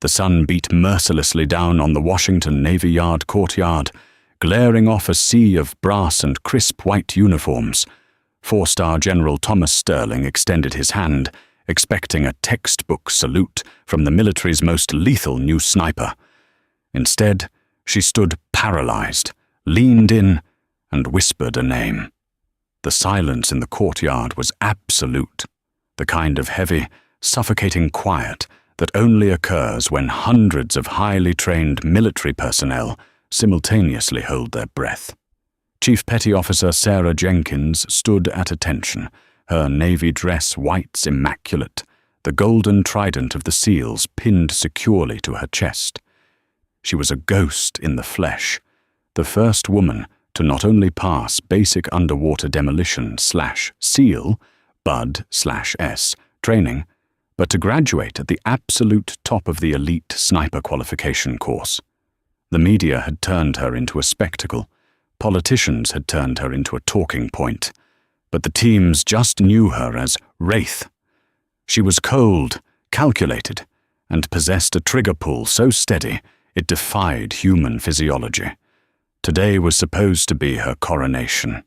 The sun beat mercilessly down on the Washington Navy Yard courtyard, glaring off a sea of brass and crisp white uniforms. 4-star General Thomas Sterling extended his hand, expecting a textbook salute from the military's most lethal new sniper. Instead, she stood paralyzed, leaned in, and whispered a name. The silence in the courtyard was absolute, the kind of heavy, suffocating quiet that only occurs when hundreds of highly trained military personnel simultaneously hold their breath. Chief Petty Officer Sarah Jenkins stood at attention, her navy dress whites immaculate, the golden trident of the SEALs pinned securely to her chest. She was a ghost in the flesh, the first woman to not only pass basic underwater demolition/SEAL, BUD/S training, but to graduate at the absolute top of the elite sniper qualification course. The media had turned her into a spectacle. Politicians had turned her into a talking point. But the teams just knew her as Wraith. She was cold, calculated, and possessed a trigger pull so steady it defied human physiology. Today was supposed to be her coronation.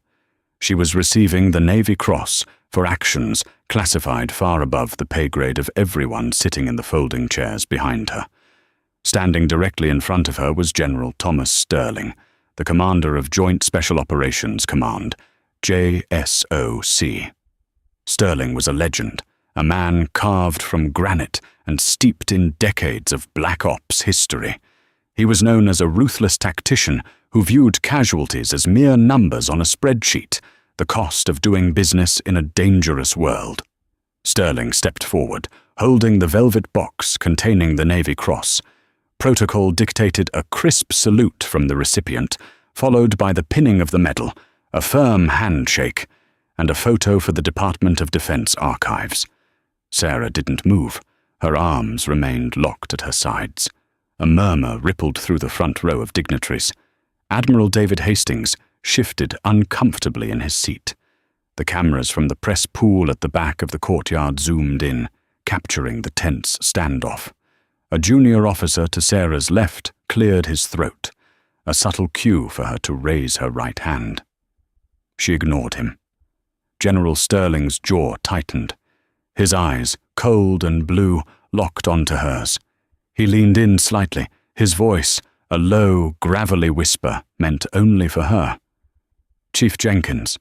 She was receiving the Navy Cross for actions classified far above the pay grade of everyone sitting in the folding chairs behind her. Standing directly in front of her was General Thomas Sterling, the commander of Joint Special Operations Command, JSOC. Sterling was a legend, a man carved from granite and steeped in decades of Black Ops history. He was known as a ruthless tactician who viewed casualties as mere numbers on a spreadsheet, the cost of doing business in a dangerous world. Sterling stepped forward, holding the velvet box containing the Navy Cross. Protocol dictated a crisp salute from the recipient, followed by the pinning of the medal, a firm handshake, and a photo for the Department of Defense archives. Sarah didn't move. Her arms remained locked at her sides. A murmur rippled through the front row of dignitaries. Admiral David Hastings shifted uncomfortably in his seat. The cameras from the press pool at the back of the courtyard zoomed in, capturing the tense standoff. A junior officer to Sarah's left cleared his throat, a subtle cue for her to raise her right hand. She ignored him. General Sterling's jaw tightened. His eyes, cold and blue, locked onto hers. He leaned in slightly, his voice, a low, gravelly whisper meant only for her. "Chief Jenkins,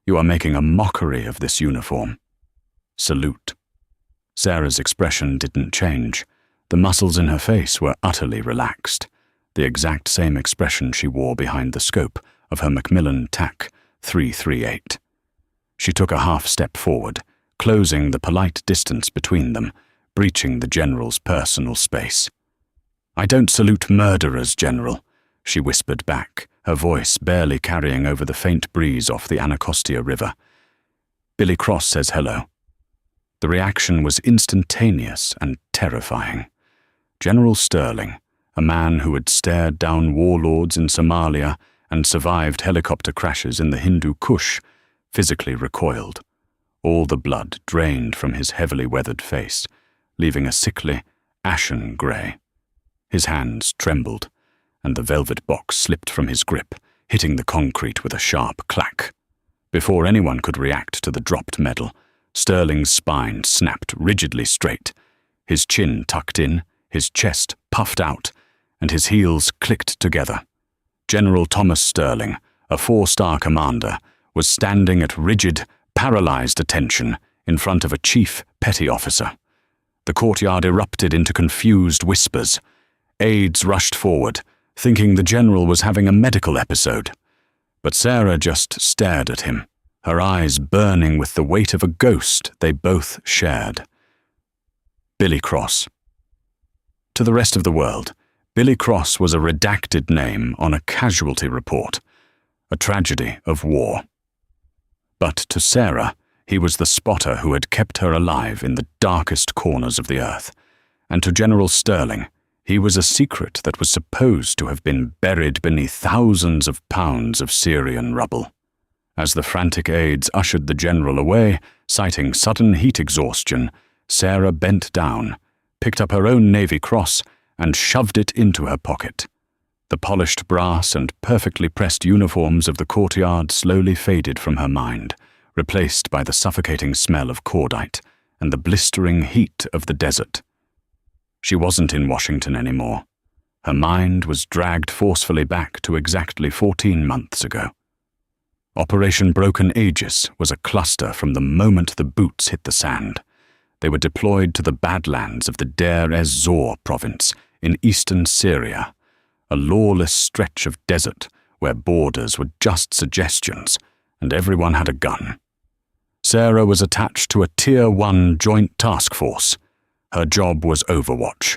you are making a mockery of this uniform. Salute." Sarah's expression didn't change. The muscles in her face were utterly relaxed, the exact same expression she wore behind the scope of her Macmillan TAC 338. She took a half step forward, closing the polite distance between them, breaching the general's personal space. "I don't salute murderers, General," she whispered back, her voice barely carrying over the faint breeze off the Anacostia River. "Billy Cross says hello." The reaction was instantaneous and terrifying. General Sterling, a man who had stared down warlords in Somalia and survived helicopter crashes in the Hindu Kush, physically recoiled. All the blood drained from his heavily weathered face, leaving a sickly, ashen grey. His hands trembled, and the velvet box slipped from his grip, hitting the concrete with a sharp clack. Before anyone could react to the dropped medal, Sterling's spine snapped rigidly straight, his chin tucked in, his chest puffed out, and his heels clicked together. General Thomas Sterling, a 4-star commander, was standing at rigid, paralyzed attention in front of a chief petty officer. The courtyard erupted into confused whispers. Aides rushed forward, thinking the general was having a medical episode. But Sarah just stared at him, her eyes burning with the weight of a ghost they both shared. Billy Cross. To the rest of the world, Billy Cross was a redacted name on a casualty report, a tragedy of war. But to Sarah, he was the spotter who had kept her alive in the darkest corners of the earth. And to General Sterling, he was a secret that was supposed to have been buried beneath thousands of pounds of Syrian rubble. As the frantic aides ushered the general away, citing sudden heat exhaustion, Sarah bent down, picked up her own Navy Cross, and shoved it into her pocket. The polished brass and perfectly pressed uniforms of the courtyard slowly faded from her mind, replaced by the suffocating smell of cordite and the blistering heat of the desert. She wasn't in Washington anymore. Her mind was dragged forcefully back to exactly 14 months ago. Operation Broken Aegis was a cluster from the moment the boots hit the sand. They were deployed to the Badlands of the Deir ez-Zor province in eastern Syria, a lawless stretch of desert where borders were just suggestions and everyone had a gun. Sarah was attached to a Tier 1 joint task force. Her job was Overwatch.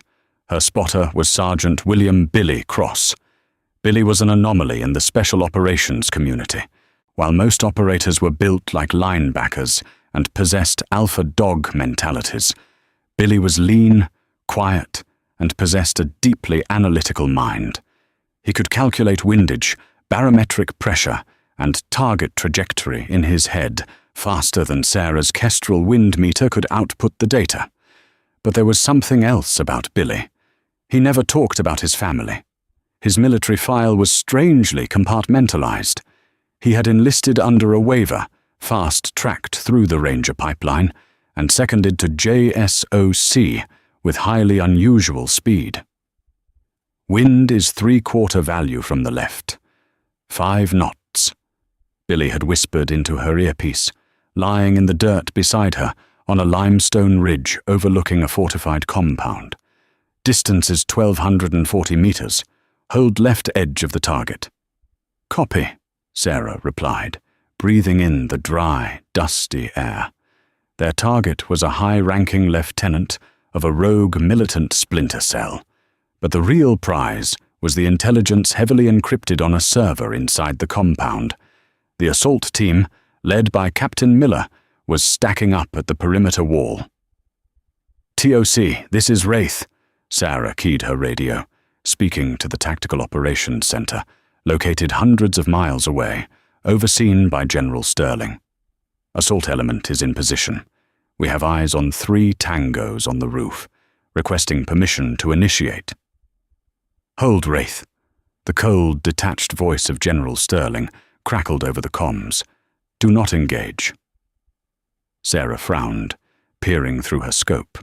Her spotter was Sergeant William "Billy" Cross. Billy was an anomaly in the special operations community. While most operators were built like linebackers and possessed alpha dog mentalities, Billy was lean, quiet, and possessed a deeply analytical mind. He could calculate windage, barometric pressure, and target trajectory in his head faster than Sarah's Kestrel wind meter could output the data. But there was something else about Billy. He never talked about his family. His military file was strangely compartmentalized. He had enlisted under a waiver, fast-tracked through the Ranger pipeline, and seconded to JSOC with highly unusual speed. Wind is 3/4 value from the left. 5 knots. Billy had whispered into her earpiece, lying in the dirt beside her on a limestone ridge overlooking a fortified compound. Distance is 1,240 meters. Hold left edge of the target. Copy, Sarah replied, breathing in the dry, dusty air. Their target was a high-ranking lieutenant of a rogue militant splinter cell, but the real prize was the intelligence heavily encrypted on a server inside the compound. The assault team, led by Captain Miller, was stacking up at the perimeter wall. TOC, this is Wraith, Sarah keyed her radio, speaking to the Tactical Operations Center, located hundreds of miles away, overseen by General Sterling. Assault element is in position. We have eyes on 3 tangos on the roof, requesting permission to initiate. Hold, Wraith. The cold, detached voice of General Sterling crackled over the comms. Do not engage. Sarah frowned, peering through her scope.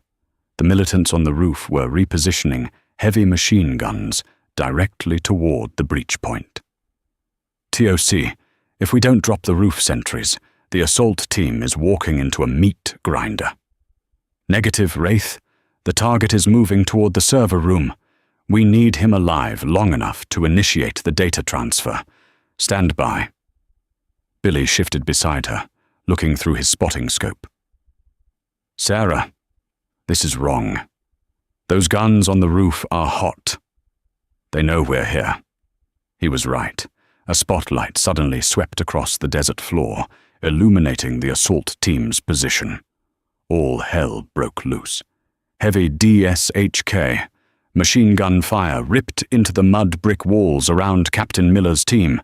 The militants on the roof were repositioning heavy machine guns directly toward the breach point. TOC, if we don't drop the roof sentries, the assault team is walking into a meat grinder. Negative, Wraith. The target is moving toward the server room. We need him alive long enough to initiate the data transfer. Stand by. Billy shifted beside her, looking through his spotting scope. Sarah, this is wrong. Those guns on the roof are hot. They know we're here. He was right. A spotlight suddenly swept across the desert floor, illuminating the assault team's position. All hell broke loose. Heavy DSHK, machine gun fire ripped into the mud brick walls around Captain Miller's team.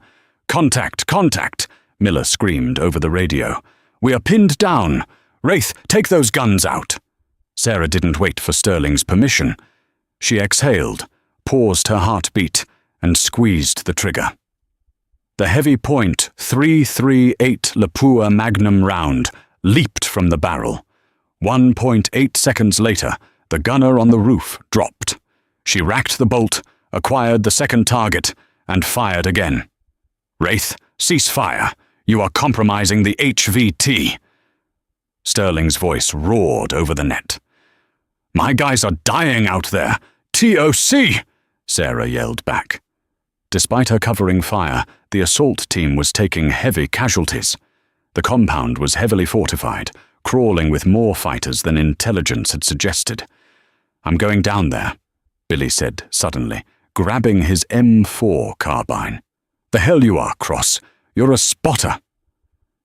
Contact! Contact! Miller screamed over the radio. We are pinned down! Wraith, take those guns out! Sarah didn't wait for Sterling's permission. She exhaled, paused her heartbeat, and squeezed the trigger. The heavy point .338 Lapua Magnum round leaped from the barrel. 1.8 seconds later, the gunner on the roof dropped. She racked the bolt, acquired the second target, and fired again. Wraith, cease fire. You are compromising the HVT. Sterling's voice roared over the net. My guys are dying out there. TOC! Sarah yelled back. Despite her covering fire, the assault team was taking heavy casualties. The compound was heavily fortified, crawling with more fighters than intelligence had suggested. I'm going down there, Billy said suddenly, grabbing his M4 carbine. The hell you are, Cross. You're a spotter.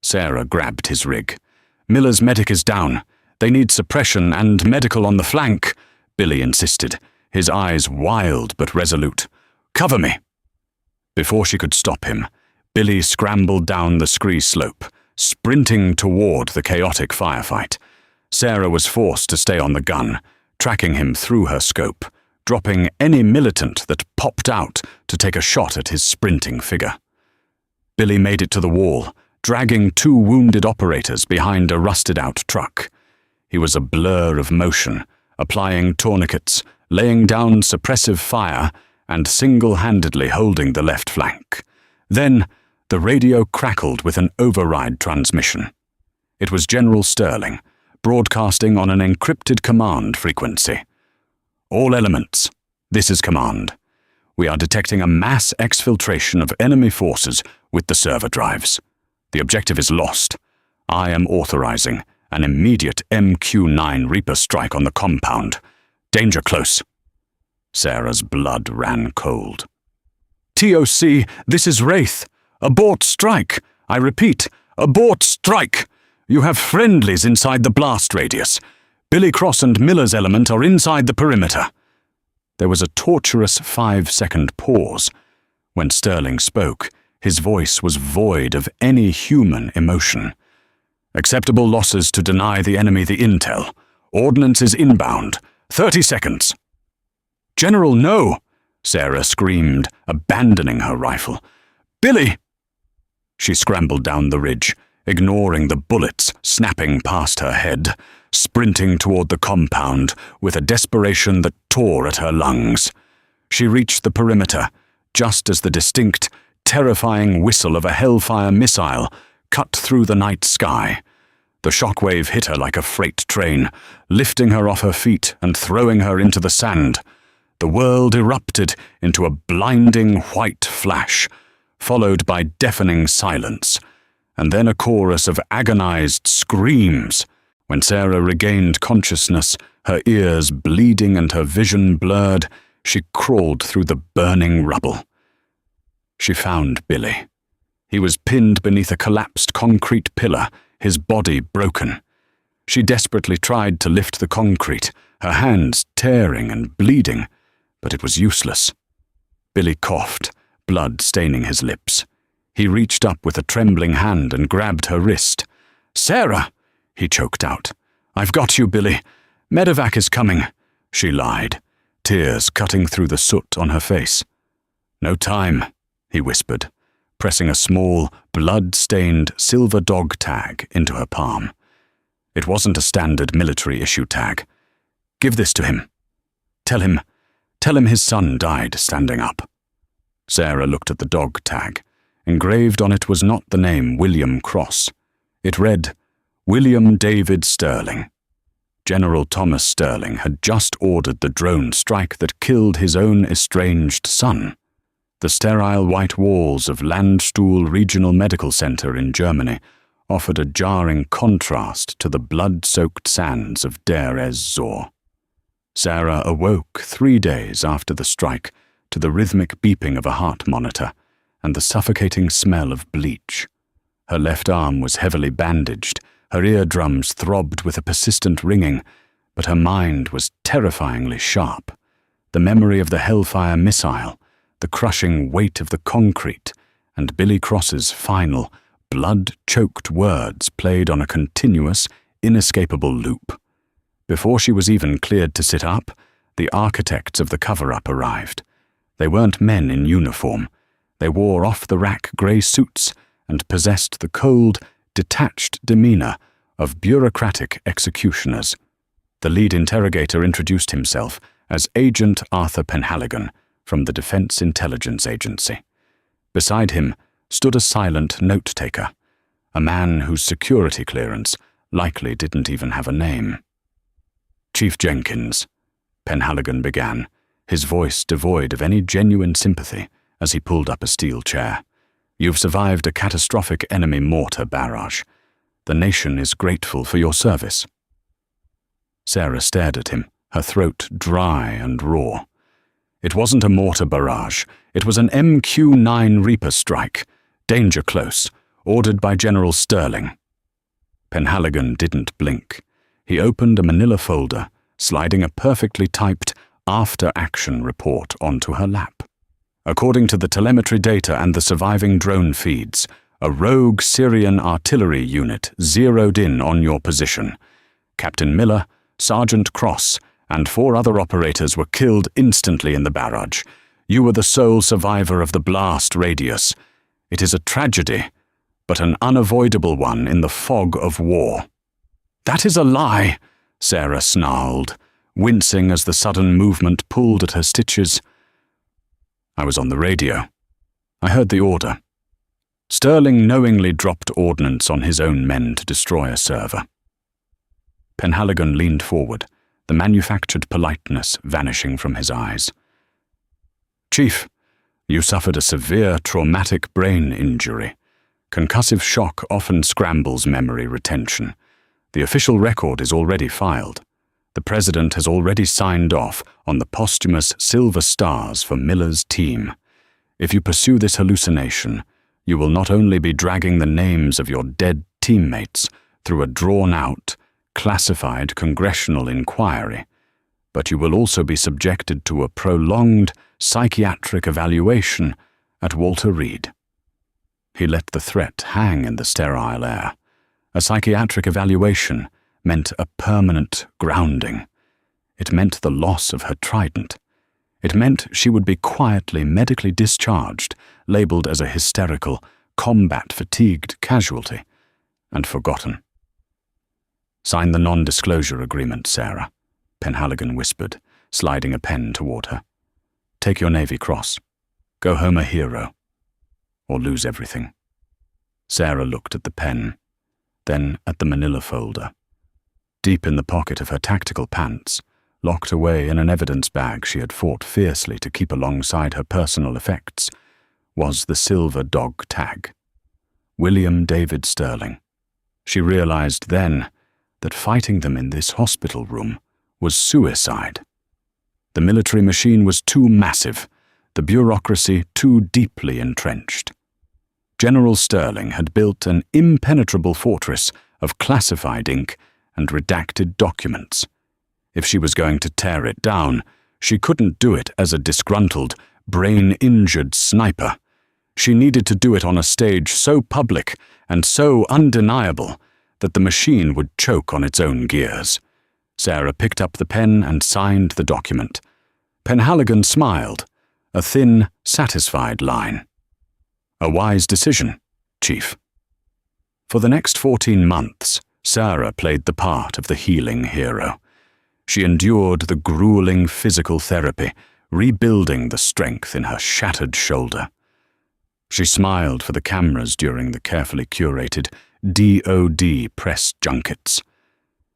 Sarah grabbed his rig. Miller's medic is down. They need suppression and medical on the flank, Billy insisted, his eyes wild but resolute. Cover me. Before she could stop him, Billy scrambled down the scree slope, sprinting toward the chaotic firefight. Sarah was forced to stay on the gun, tracking him through her scope, dropping any militant that popped out to take a shot at his sprinting figure. Billy made it to the wall, dragging 2 wounded operators behind a rusted-out truck. He was a blur of motion, applying tourniquets, laying down suppressive fire, and single-handedly holding the left flank. Then, the radio crackled with an override transmission. It was General Sterling, broadcasting on an encrypted command frequency. "All elements, this is command. We are detecting a mass exfiltration of enemy forces with the server drives. The objective is lost. I am authorizing an immediate MQ-9 Reaper strike on the compound. Danger close." Sarah's blood ran cold. "TOC, this is Wraith. Abort strike. I repeat, abort strike. You have friendlies inside the blast radius. Billy Cross and Miller's element are inside the perimeter." There was a torturous 5-second pause. When Sterling spoke, his voice was void of any human emotion. "Acceptable losses to deny the enemy the intel. Ordnance is inbound. 30 seconds. "General, no!" Sarah screamed, abandoning her rifle. "Billy!" She scrambled down the ridge, ignoring the bullets snapping past her head, sprinting toward the compound with a desperation that tore at her lungs. She reached the perimeter, just as the distinct, terrifying whistle of a Hellfire missile cut through the night sky. The shockwave hit her like a freight train, lifting her off her feet and throwing her into the sand. The world erupted into a blinding white flash, followed by deafening silence, and then a chorus of agonized screams. When Sarah regained consciousness, her ears bleeding and her vision blurred, she crawled through the burning rubble. She found Billy. He was pinned beneath a collapsed concrete pillar, his body broken. She desperately tried to lift the concrete, her hands tearing and bleeding, but it was useless. Billy coughed, blood staining his lips. He reached up with a trembling hand and grabbed her wrist. "Sarah!" he choked out. "I've got you, Billy. Medevac is coming," she lied, tears cutting through the soot on her face. "No time," he whispered, pressing a small, blood-stained silver dog tag into her palm. It wasn't a standard military-issue tag. "Give this to him. Tell him his son died standing up." Sarah looked at the dog tag. Engraved on it was not the name William Cross. It read, "William David Sterling." General Thomas Sterling had just ordered the drone strike that killed his own estranged son. The sterile white walls of Landstuhl Regional Medical Center in Germany offered a jarring contrast to the blood-soaked sands of Deir ez-Zor. Sarah awoke 3 days after the strike to the rhythmic beeping of a heart monitor and the suffocating smell of bleach. Her left arm was heavily bandaged, her eardrums throbbed with a persistent ringing, but her mind was terrifyingly sharp. The memory of the Hellfire missile, the crushing weight of the concrete, and Billy Cross's final, blood-choked words played on a continuous, inescapable loop. Before she was even cleared to sit up, the architects of the cover-up arrived. They weren't men in uniform. They wore off-the-rack grey suits and possessed the cold, detached demeanor of bureaucratic executioners. The lead interrogator introduced himself as Agent Arthur Penhaligon from the Defense Intelligence Agency. Beside him stood a silent note-taker, a man whose security clearance likely didn't even have a name. "Chief Jenkins," Penhaligon began, his voice devoid of any genuine sympathy as he pulled up a steel chair. "You've survived a catastrophic enemy mortar barrage. The nation is grateful for your service." Sarah stared at him, her throat dry and raw. It wasn't a mortar barrage. It was an MQ-9 Reaper strike, danger close, ordered by General Sterling. Penhaligon didn't blink. He opened a manila folder, sliding a perfectly typed after-action report onto her lap. According to the telemetry data and the surviving drone feeds, a rogue Syrian artillery unit zeroed in on your position. Captain Miller, Sergeant Cross, and 4 other operators were killed instantly in the barrage. You were the sole survivor of the blast radius. It is a tragedy, but an unavoidable one in the fog of war." "That is a lie," Sarah snarled, wincing as the sudden movement pulled at her stitches. "I was on the radio. I heard the order. Sterling knowingly dropped ordnance on his own men to destroy a server." Penhaligon leaned forward, the manufactured politeness vanishing from his eyes. "Chief, you suffered a severe traumatic brain injury. Concussive shock often scrambles memory retention. The official record is already filed. The President has already signed off on the posthumous Silver Stars for Miller's team. If you pursue this hallucination, you will not only be dragging the names of your dead teammates through a drawn-out, classified congressional inquiry, but you will also be subjected to a prolonged psychiatric evaluation at Walter Reed." He let the threat hang in the sterile air. A psychiatric evaluation meant a permanent grounding. It meant the loss of her trident. It meant she would be quietly medically discharged, labeled as a hysterical, combat-fatigued casualty, and forgotten. "Sign the non-disclosure agreement, Sarah," Penhaligon whispered, sliding a pen toward her. "Take your Navy Cross. Go home a hero. Or lose everything." Sarah looked at the pen, then at the manila folder. Deep in the pocket of her tactical pants, locked away in an evidence bag she had fought fiercely to keep alongside her personal effects, was the silver dog tag. William David Sterling. She realized then that fighting them in this hospital room was suicide. The military machine was too massive, the bureaucracy too deeply entrenched. General Sterling had built an impenetrable fortress of classified ink and redacted documents. If she was going to tear it down, she couldn't do it as a disgruntled, brain-injured sniper. She needed to do it on a stage so public and so undeniable that the machine would choke on its own gears. Sarah picked up the pen and signed the document. Penhaligon smiled, a thin, satisfied line. "A wise decision, Chief." For the next 14 months, Sarah played the part of the healing hero. She endured the grueling physical therapy, rebuilding the strength in her shattered shoulder. She smiled for the cameras during the carefully curated DOD press junkets.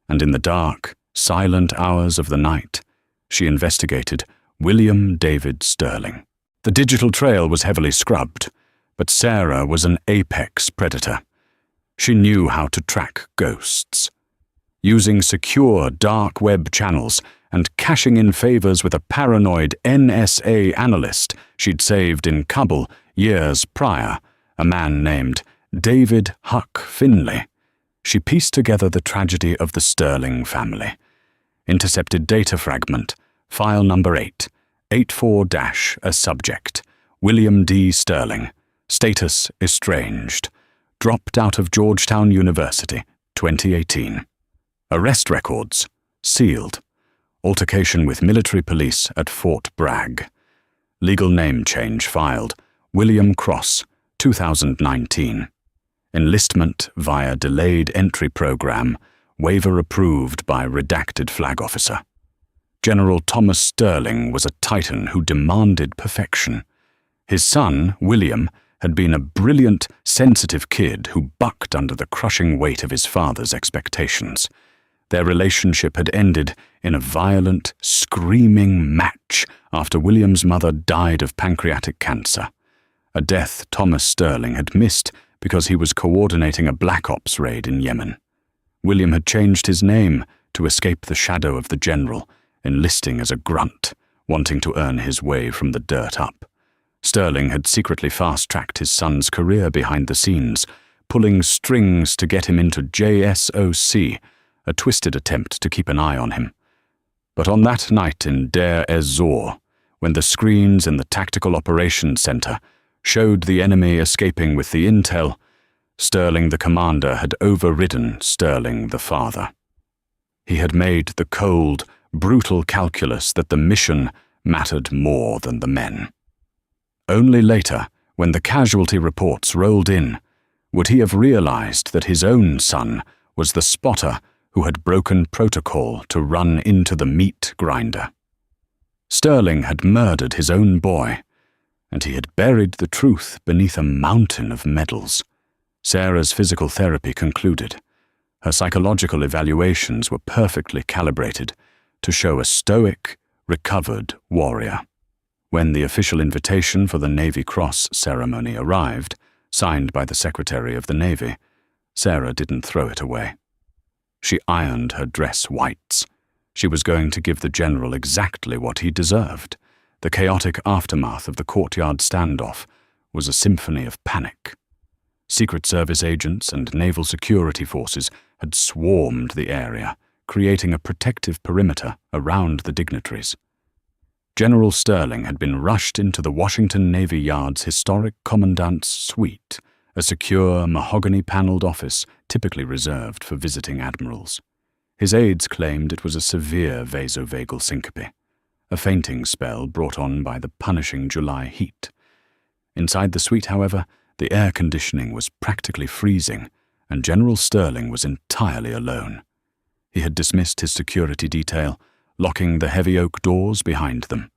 And in the dark, silent hours of the night, she investigated William David Sterling. The digital trail was heavily scrubbed, but Sarah was an apex predator. She knew how to track ghosts. Using secure dark web channels and cashing in favors with a paranoid NSA analyst she'd saved in Kabul years prior, a man named David Huck Finley, she pieced together the tragedy of the Sterling family. Intercepted data fragment, file number 8, 84- a subject, William D. Sterling, status estranged, dropped out of Georgetown University, 2018. Arrest records, sealed. Altercation with military police at Fort Bragg. Legal name change filed, William Cross, 2019. Enlistment via delayed entry program, waiver approved by redacted flag officer. General Thomas Sterling was a titan who demanded perfection. His son, William, had been a brilliant, sensitive kid who bucked under the crushing weight of his father's expectations. Their relationship had ended in a violent, screaming match after William's mother died of pancreatic cancer, a death Thomas Sterling had missed because he was coordinating a Black Ops raid in Yemen. William had changed his name to escape the shadow of the general, enlisting as a grunt, wanting to earn his way from the dirt up. Sterling had secretly fast-tracked his son's career behind the scenes, pulling strings to get him into JSOC, a twisted attempt to keep an eye on him. But on that night in Deir ez-Zor, when the screens in the Tactical Operations Center showed the enemy escaping with the intel, Sterling the commander had overridden Sterling the father. He had made the cold, brutal calculus that the mission mattered more than the men. Only later, when the casualty reports rolled in, would he have realized that his own son was the spotter who had broken protocol to run into the meat grinder. Sterling had murdered his own boy, and he had buried the truth beneath a mountain of medals. Sarah's physical therapy concluded. Her psychological evaluations were perfectly calibrated to show a stoic, recovered warrior. When the official invitation for the Navy Cross ceremony arrived, signed by the Secretary of the Navy, Sarah didn't throw it away. She ironed her dress whites. She was going to give the general exactly what he deserved. The chaotic aftermath of the courtyard standoff was a symphony of panic. Secret Service agents and naval security forces had swarmed the area, creating a protective perimeter around the dignitaries. General Sterling had been rushed into the Washington Navy Yard's historic commandant's suite, a secure, mahogany-paneled office typically reserved for visiting admirals. His aides claimed it was a severe vasovagal syncope, a fainting spell brought on by the punishing July heat. Inside the suite, however, the air conditioning was practically freezing, and General Sterling was entirely alone. He had dismissed his security detail, locking the heavy oak doors behind them.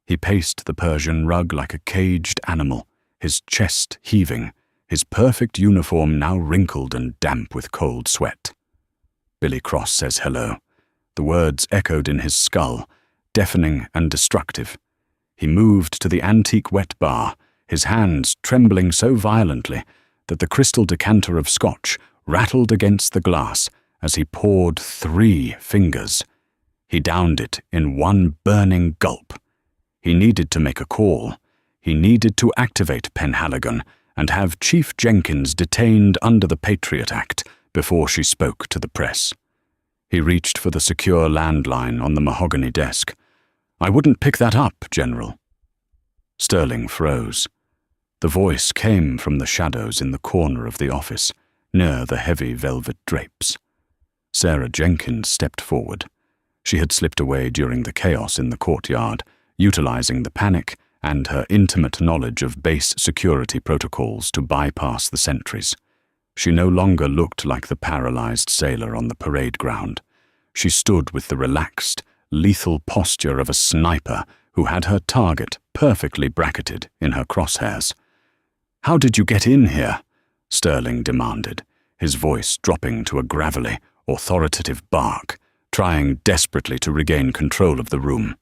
He paced the Persian rug like a caged animal, his chest heaving, his perfect uniform now wrinkled and damp with cold sweat. "Billy Cross says hello." The words echoed in his skull, deafening and destructive. He moved to the antique wet bar, his hands trembling so violently that the crystal decanter of scotch rattled against the glass as he poured 3 fingers. He downed it in one burning gulp. He needed to make a call. He needed to activate Penhaligon and have Chief Jenkins detained under the Patriot Act before she spoke to the press. He reached for the secure landline on the mahogany desk. "I wouldn't pick that up, General." Sterling froze. The voice came from the shadows in the corner of the office, near the heavy velvet drapes. Sarah Jenkins stepped forward. She had slipped away during the chaos in the courtyard, utilizing the panic and her intimate knowledge of base security protocols to bypass the sentries. She no longer looked like the paralyzed sailor on the parade ground. She stood with the relaxed, lethal posture of a sniper who had her target perfectly bracketed in her crosshairs. "How did you get in here?" Sterling demanded, his voice dropping to a gravelly, authoritative bark, trying desperately to regain control of the room.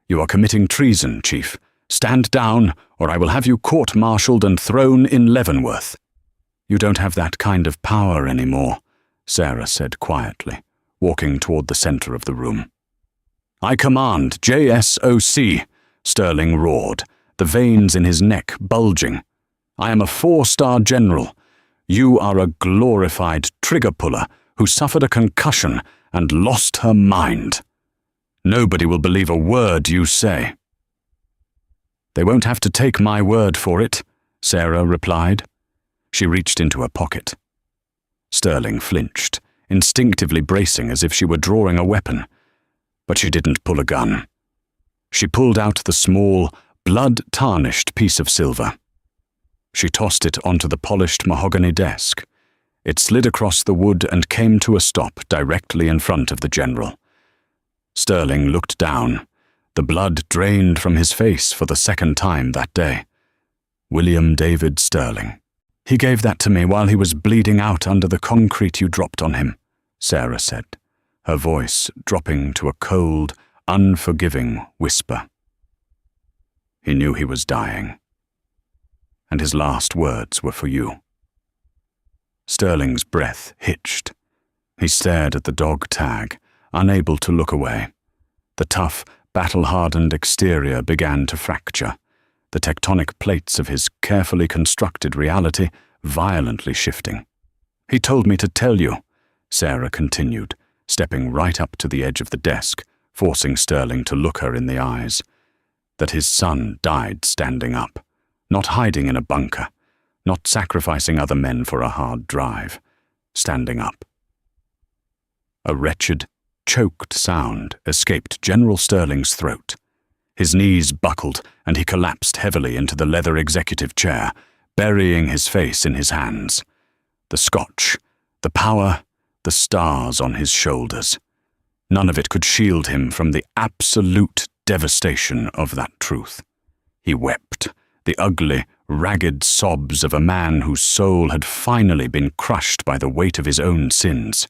"You are committing treason, Chief. Stand down, or I will have you court-martialed and thrown in Leavenworth." "You don't have that kind of power anymore," Sarah said quietly, walking toward the center of the room. "I command JSOC," Sterling roared, the veins in his neck bulging. "I am a 4-star general. You are a glorified trigger-puller who suffered a concussion and lost her mind. Nobody will believe a word you say." "They won't have to take my word for it," Sarah replied. She reached into her pocket. Sterling flinched, instinctively bracing as if she were drawing a weapon. But she didn't pull a gun. She pulled out the small, blood-tarnished piece of silver. She tossed it onto the polished mahogany desk. It slid across the wood and came to a stop directly in front of the general. Sterling looked down. The blood drained from his face for the second time that day. "William David Sterling. He gave that to me while he was bleeding out under the concrete you dropped on him," Sarah said, her voice dropping to a cold, unforgiving whisper. "He knew he was dying. And his last words were for you." Sterling's breath hitched. He stared at the dog tag, unable to look away. The tough, battle-hardened exterior began to fracture, the tectonic plates of his carefully constructed reality violently shifting. "He told me to tell you," Sarah continued, stepping right up to the edge of the desk, forcing Sterling to look her in the eyes, "that his son died standing up, not hiding in a bunker, not sacrificing other men for a hard drive, standing up. A wretched, choked sound escaped General Sterling's throat. His knees buckled, and he collapsed heavily into the leather executive chair, burying his face in his hands. The scotch, the power, the stars on his shoulders. None of it could shield him from the absolute devastation of that truth. He wept, the ugly, ragged sobs of a man whose soul had finally been crushed by the weight of his own sins.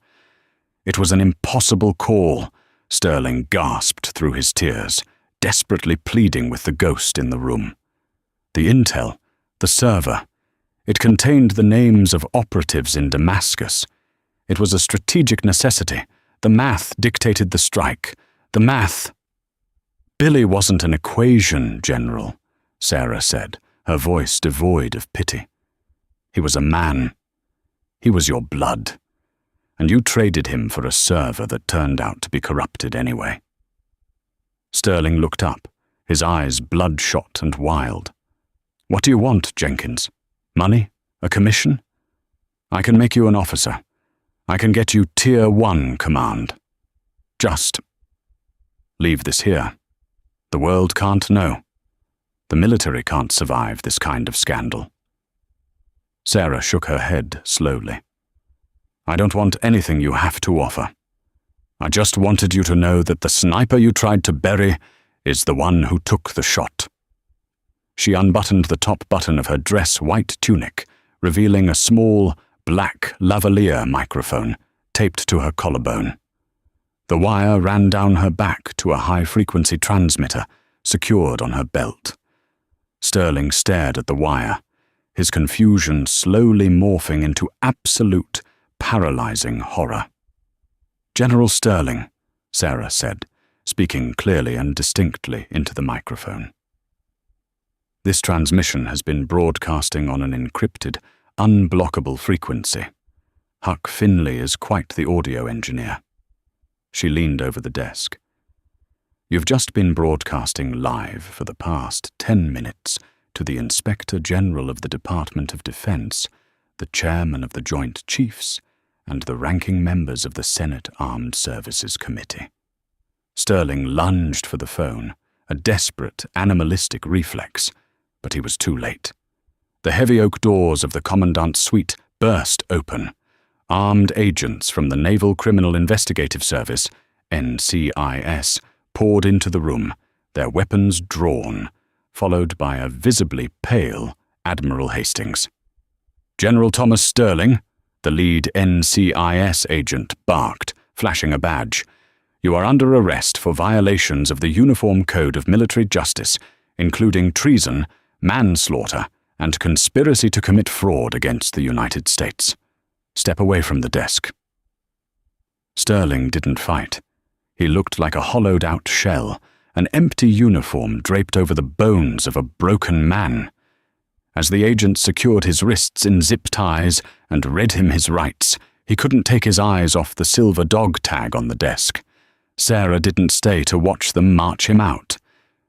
It was an impossible call, Sterling gasped through his tears, desperately pleading with the ghost in the room. The intel, the server, it contained the names of operatives in Damascus. It was a strategic necessity. The math dictated the strike. The math. "Billy wasn't an equation, General," Sarah said, her voice devoid of pity. "He was a man. He was your blood. And you traded him for a server that turned out to be corrupted anyway." Sterling looked up, his eyes bloodshot and wild. "What do you want, Jenkins? Money? A commission? I can make you an officer. I can get you Tier 1 command. Just leave this here. The world can't know. The military can't survive this kind of scandal." Sarah shook her head slowly. "I don't want anything you have to offer. I just wanted you to know that the sniper you tried to bury is the one who took the shot." She unbuttoned the top button of her dress-white tunic, revealing a small, black lavalier microphone taped to her collarbone. The wire ran down her back to a high-frequency transmitter secured on her belt. Sterling stared at the wire, his confusion slowly morphing into absolute, paralyzing horror. "General Sterling," Sarah said, speaking clearly and distinctly into the microphone. "This transmission has been broadcasting on an encrypted, unblockable frequency. Huck Finley is quite the audio engineer." She leaned over the desk. "You've just been broadcasting live for the past 10 minutes to the Inspector General of the Department of Defense, the Chairman of the Joint Chiefs, and the ranking members of the Senate Armed Services Committee." Sterling lunged for the phone, a desperate, animalistic reflex, but he was too late. The heavy oak doors of the Commandant's suite burst open. Armed agents from the Naval Criminal Investigative Service, NCIS, poured into the room, their weapons drawn, followed by a visibly pale Admiral Hastings. "General Thomas Sterling," the lead NCIS agent barked, flashing a badge, "you are under arrest for violations of the Uniform Code of Military Justice, including treason, manslaughter, and conspiracy to commit fraud against the United States. Step away from the desk." Sterling didn't fight. He looked like a hollowed-out shell, an empty uniform draped over the bones of a broken man. As the agent secured his wrists in zip ties and read him his rights, he couldn't take his eyes off the silver dog tag on the desk. Sarah didn't stay to watch them march him out.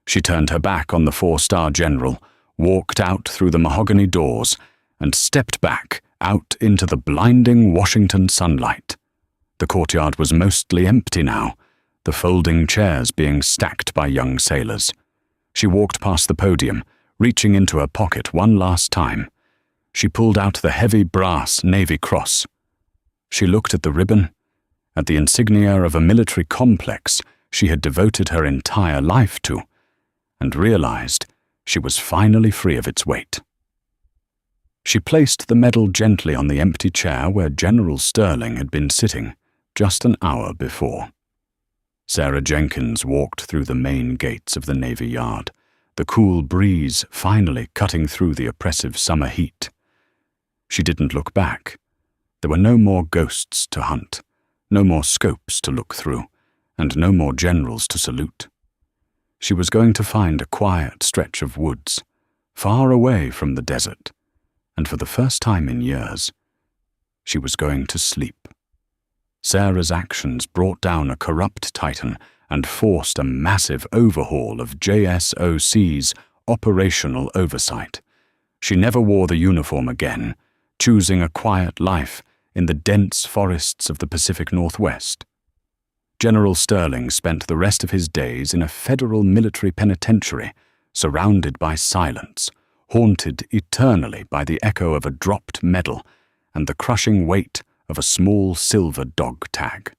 She turned her back on the 4-star general, walked out through the mahogany doors, and stepped back out into the blinding Washington sunlight. The courtyard was mostly empty now, the folding chairs being stacked by young sailors. She walked past the podium, reaching into her pocket one last time. She pulled out the heavy brass Navy Cross. She looked at the ribbon, at the insignia of a military complex she had devoted her entire life to, and realized she was finally free of its weight. She placed the medal gently on the empty chair where General Sterling had been sitting just an hour before. Sarah Jenkins walked through the main gates of the Navy Yard, the cool breeze finally cutting through the oppressive summer heat. She didn't look back. There were no more ghosts to hunt, no more scopes to look through, and no more generals to salute. She was going to find a quiet stretch of woods, far away from the desert, and for the first time in years, she was going to sleep. Sarah's actions brought down a corrupt titan and forced a massive overhaul of JSOC's operational oversight. She never wore the uniform again, choosing a quiet life in the dense forests of the Pacific Northwest. General Sterling spent the rest of his days in a federal military penitentiary, surrounded by silence, haunted eternally by the echo of a dropped medal and the crushing weight of a small silver dog tag.